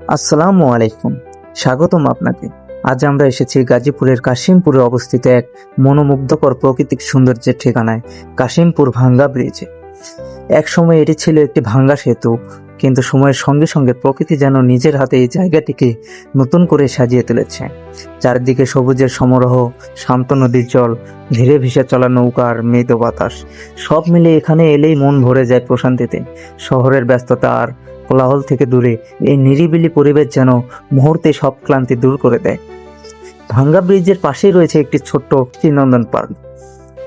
আসসালামু আলাইকুম, স্বাগতম আপনাকে। আজ আমরা এসেছি গাজীপুরের কাশিমপুরে অবস্থিত এক মনোমুগ্ধকর প্রাকৃতিক সৌন্দর্যের ঠিকানায় কাশিমপুর ভাঙ্গা ব্রিজে। এক সময় এটি ছিল একটি ভাঙ্গা সেতু, কিন্তু সময়ের সঙ্গে সঙ্গে প্রকৃতি যেন নিজের হাতে এই জায়গাটিকে নতুন করে সাজিয়ে তুলেছে। চারিদিকে সবুজের সমারোহ, শান্ত নদীর জল, ধীরে ভেসে চলা নৌকা আর মৃদু বাতাস, সব মিলে এখানে এলেই মন ভরে যায় প্রশান্তিতে। শহরের ব্যস্ততা আর কোলাহল থেকে দূরে এই নিরিবিলি পরিবেশ যেন মুহূর্তে সব ক্লান্তি দূর করে দেয়। ভাঙ্গা ব্রিজের পাশেই রয়েছে একটি ছোট্ট নন্দন পার্ক।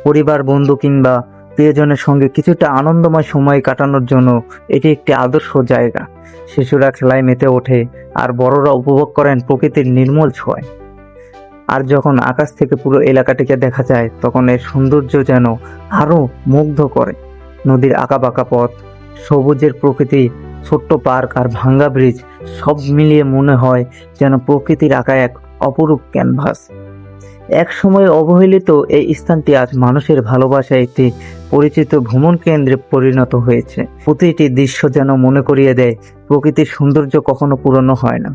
পরিবার, বন্ধু কিংবা প্রিয়জনের সঙ্গে কিছুটা আনন্দময় সময় কাটানোর জন্য এটি একটি আদর্শ জায়গা। শিশুরা খেলায় মেতে ওঠে আর বড়রা উপভোগ করেন প্রকৃতির নির্মল ছোঁয়ায়। আর যখন আকাশ থেকে পুরো এলাকাটিকে দেখা যায়, তখন এর সৌন্দর্য যেন আরো মুগ্ধ করে। নদীর আঁকাবাঁকা পথ, সবুজের প্রকৃতি, ছোট্ট পার্ক আর ভাঙ্গা ব্রিজ, সব মিলিয়ে মনে হয় যেন প্রকৃতির আঁকা এক অপরূপ ক্যানভাস। এক সময় অবহেলিত এই স্থানটি আজ মানুষের ভালোবাসায় একটি পরিচিত ভ্রমণ কেন্দ্রে পরিণত হয়েছে। প্রতিটি দৃশ্য যেন মনে করিয়ে দেয় প্রকৃতির সৌন্দর্য কখনো পুরনো হয় না।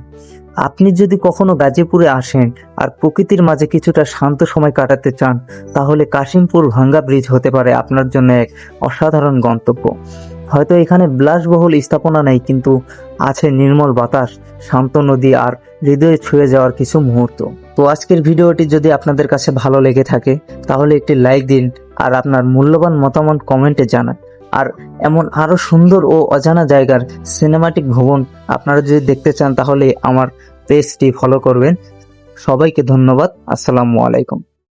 আপনি যদি কখনো গাজীপুরে আসেন আর প্রকৃতির মাঝে কিছুটা শান্ত সময় কাটাতে চান, তাহলে কাশিমপুর ভাঙ্গা ব্রিজ হতে পারে আপনার জন্য এক অসাধারণ গন্তব্য। হয়তো এখানে বিলাসবহুল স্থাপনা নেই, কিন্তু আছে নির্মল বাতাস, শান্ত নদী আর হৃদয়ে ছুঁয়ে যাওয়ার কিছু মুহূর্ত। তো আজকের ভিডিওটি যদি আপনাদের কাছে ভালো লেগে থাকে, তাহলে একটি লাইক দিন আর আপনার মূল্যবান মতামত কমেন্টে জানান। আর এমন আরো সুন্দর ও অজানা জায়গার সিনেমাটিক ভ্রমণ আপনারা যদি দেখতে চান, তাহলে আমার পেজটি ফলো করবেন। সবাইকে ধন্যবাদ। আসসালামু আলাইকুম।